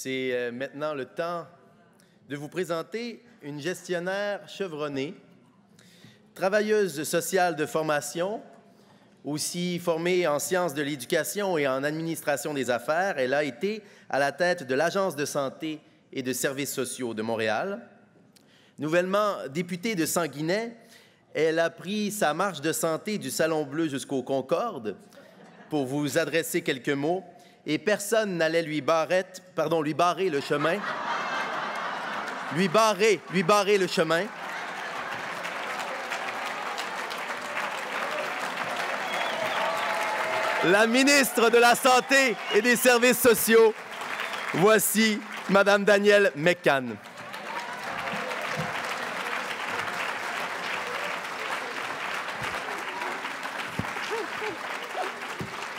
C'est maintenant le temps de vous présenter une gestionnaire chevronnée, travailleuse sociale de formation, aussi formée en sciences de l'éducation et en administration des affaires. Elle a été à la tête de l'Agence de santé et de services sociaux de Montréal. Nouvellement députée de Sanguinet, elle a pris sa marche de santé du Salon Bleu jusqu'au Concorde pour vous adresser quelques mots, et personne n'allait lui barrer le chemin. Lui barrer le chemin. La ministre de la Santé et des Services sociaux, voici Madame Danielle McCann.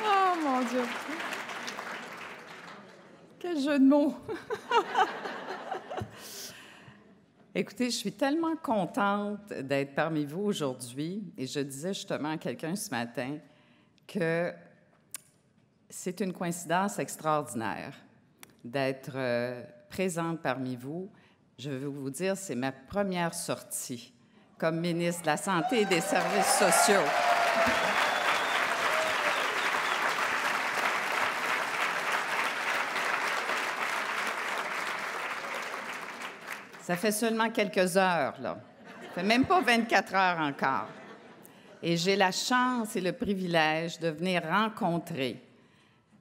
Oh, mon Dieu! Quel jeu de mots! Écoutez, je suis tellement contente d'être parmi vous aujourd'hui, et je disais justement à quelqu'un ce matin que c'est une coïncidence extraordinaire d'être présente parmi vous. Je veux vous dire, c'est ma première sortie comme ministre de la Santé et des Services sociaux. Ça fait seulement quelques heures, là. Ça fait même pas 24 heures encore. Et j'ai la chance et le privilège de venir rencontrer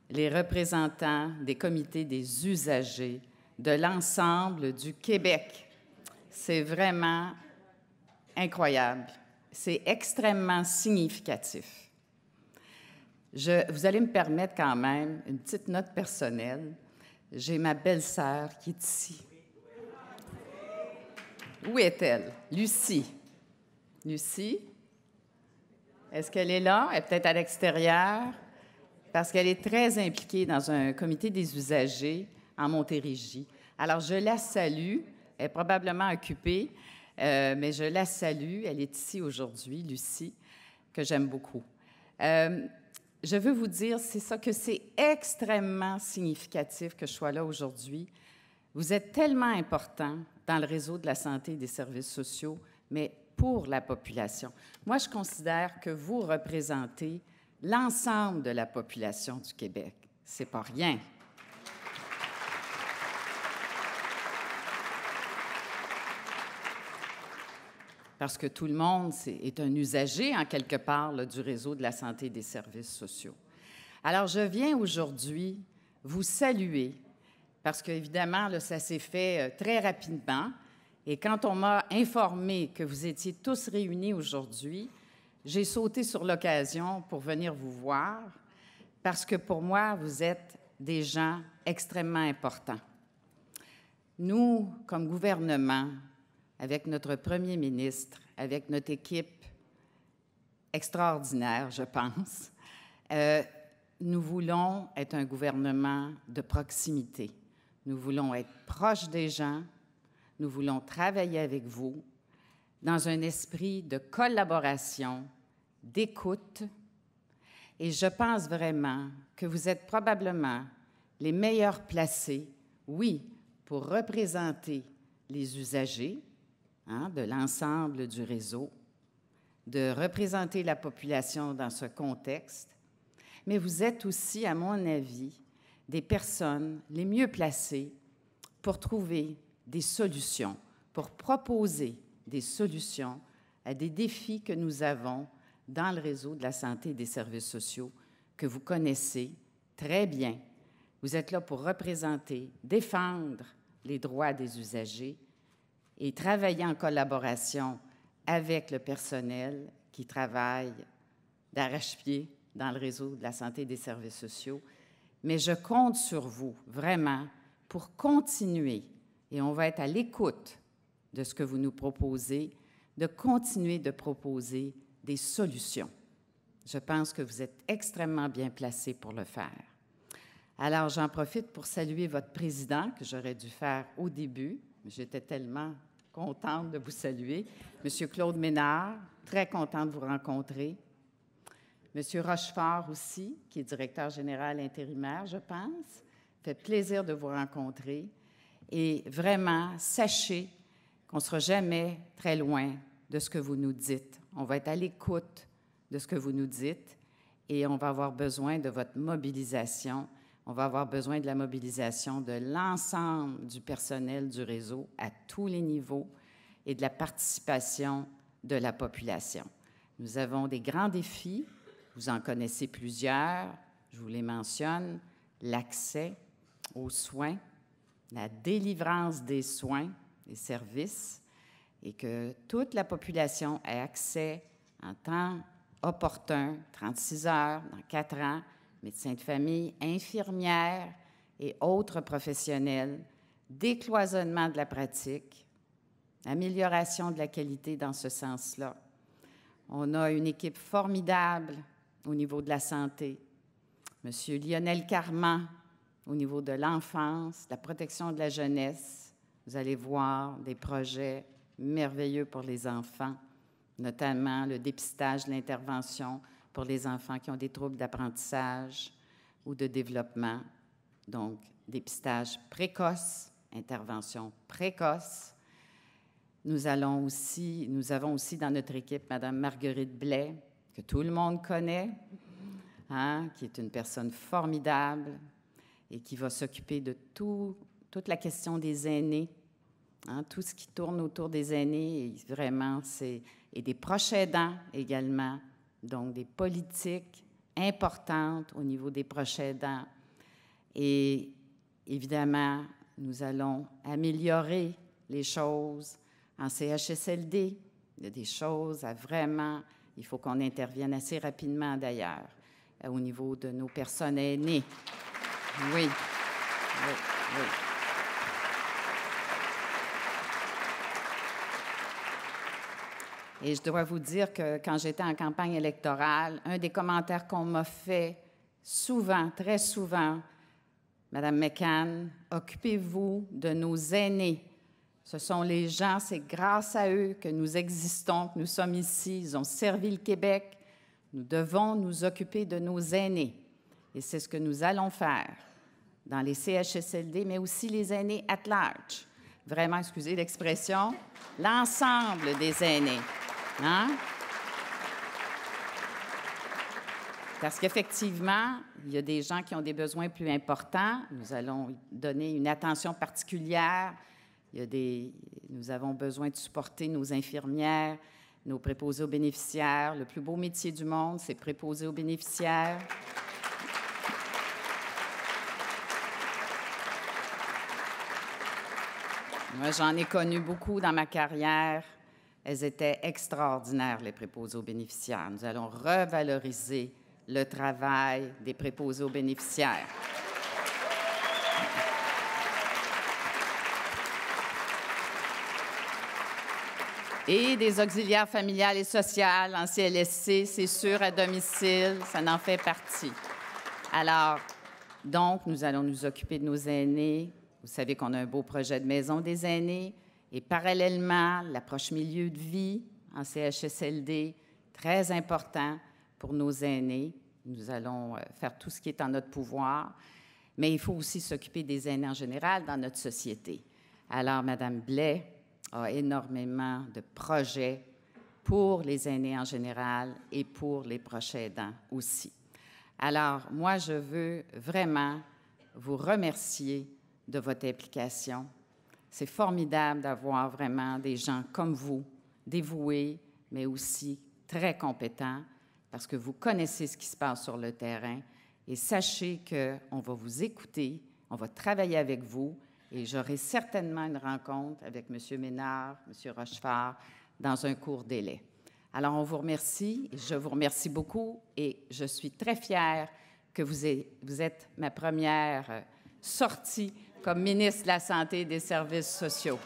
les représentants des comités des usagers de l'ensemble du Québec. C'est vraiment incroyable. C'est extrêmement significatif. Vous allez me permettre quand même une petite note personnelle. J'ai ma belle-sœur qui est ici. Où est-elle? Lucie. Lucie? Est-ce qu'elle est là? Elle est peut-être à l'extérieur? Parce qu'elle est très impliquée dans un comité des usagers en Montérégie. Alors, je la salue. Elle est probablement occupée, mais je la salue. Elle est ici aujourd'hui, Lucie, que j'aime beaucoup. Je veux vous dire, c'est ça, que c'est extrêmement significatif que je sois là aujourd'hui. Vous êtes tellement important dans le réseau de la santé et des services sociaux, mais pour la population. Moi, je considère que vous représentez l'ensemble de la population du Québec. C'est pas rien. Parce que tout le monde est un usager, en quelque part, là, du réseau de la santé et des services sociaux. Alors, je viens aujourd'hui vous saluer, parce qu'évidemment, là, ça s'est fait très rapidement. Et quand on m'a informé que vous étiez tous réunis aujourd'hui, j'ai sauté sur l'occasion pour venir vous voir, parce que pour moi, vous êtes des gens extrêmement importants. Nous, comme gouvernement, avec notre premier ministre, avec notre équipe extraordinaire, je pense, nous voulons être un gouvernement de proximité. Nous voulons être proches des gens, nous voulons travailler avec vous dans un esprit de collaboration, d'écoute, et je pense vraiment que vous êtes probablement les meilleurs placés, oui, pour représenter les usagers de l'ensemble du réseau, de représenter la population dans ce contexte, mais vous êtes aussi, à mon avis, des personnes les mieux placées pour trouver des solutions, pour proposer des solutions à des défis que nous avons dans le réseau de la santé et des services sociaux que vous connaissez très bien. Vous êtes là pour représenter, défendre les droits des usagers et travailler en collaboration avec le personnel qui travaille d'arrache-pied dans le réseau de la santé et des services sociaux. Mais je compte sur vous, vraiment, pour continuer, et on va être à l'écoute de ce que vous nous proposez, de continuer de proposer des solutions. Je pense que vous êtes extrêmement bien placés pour le faire. Alors, j'en profite pour saluer votre président, que j'aurais dû faire au début. J'étais tellement contente de vous saluer. Monsieur Claude Ménard, très contente de vous rencontrer. Monsieur Rochefort aussi, qui est directeur général intérimaire, je pense. fait plaisir de vous rencontrer. Et vraiment, sachez qu'on ne sera jamais très loin de ce que vous nous dites. On va être à l'écoute de ce que vous nous dites et on va avoir besoin de votre mobilisation. On va avoir besoin de la mobilisation de l'ensemble du personnel du réseau à tous les niveaux et de la participation de la population. Nous avons des grands défis. Vous en connaissez plusieurs. Je vous les mentionne. L'accès aux soins, la délivrance des soins et services, et que toute la population ait accès en temps opportun, 36 heures, dans 4 ans, médecins de famille, infirmières et autres professionnels, décloisonnement de la pratique, amélioration de la qualité dans ce sens-là. On a une équipe formidable au niveau de la santé. Monsieur Lionel Carman, au niveau de l'enfance, de la protection de la jeunesse. Vous allez voir des projets merveilleux pour les enfants, notamment le dépistage, l'intervention pour les enfants qui ont des troubles d'apprentissage ou de développement. Donc, dépistage précoce, intervention précoce. Nous avons aussi dans notre équipe Mme Marguerite Blais, que tout le monde connaît, qui est une personne formidable et qui va s'occuper de toute la question des aînés, tout ce qui tourne autour des aînés, et vraiment, et des proches aidants également, donc des politiques importantes au niveau des proches aidants. Et évidemment, nous allons améliorer les choses en CHSLD. Il y a des choses à vraiment, il faut qu'on intervienne assez rapidement d'ailleurs, au niveau de nos personnes aînées. Oui, oui, oui. Et je dois vous dire que quand j'étais en campagne électorale, un des commentaires qu'on m'a fait souvent, très souvent, Madame McCann, occupez-vous de nos aînés. Ce sont les gens, c'est grâce à eux que nous existons, que nous sommes ici. Ils ont servi le Québec. Nous devons nous occuper de nos aînés. Et c'est ce que nous allons faire dans les CHSLD, mais aussi les aînés at large. Vraiment, excusez l'expression, l'ensemble des aînés. Parce qu'effectivement, il y a des gens qui ont des besoins plus importants. Nous allons donner une attention particulière. Nous avons besoin de supporter nos infirmières, nos préposés aux bénéficiaires. Le plus beau métier du monde, c'est préposé aux bénéficiaires. Moi, j'en ai connu beaucoup dans ma carrière. Elles étaient extraordinaires, les préposés aux bénéficiaires. Nous allons revaloriser le travail des préposés aux bénéficiaires. Et des auxiliaires familiales et sociales en CLSC, c'est sûr, à domicile, ça en fait partie. Alors, donc, nous allons nous occuper de nos aînés. Vous savez qu'on a un beau projet de maison des aînés. Et parallèlement, l'approche milieu de vie en CHSLD, très important pour nos aînés. Nous allons faire tout ce qui est en notre pouvoir. Mais il faut aussi s'occuper des aînés en général dans notre société. Alors, Mme Blais a énormément de projets pour les aînés en général et pour les proches aidants aussi. Alors, moi, je veux vraiment vous remercier de votre implication. C'est formidable d'avoir vraiment des gens comme vous, dévoués, mais aussi très compétents, parce que vous connaissez ce qui se passe sur le terrain. Et sachez qu'on va vous écouter, on va travailler avec vous, et j'aurai certainement une rencontre avec M. Ménard, M. Rochefort, dans un court délai. Alors, on vous remercie, je vous remercie beaucoup, et je suis très fière que vous êtes ma première sortie comme ministre de la Santé et des Services sociaux.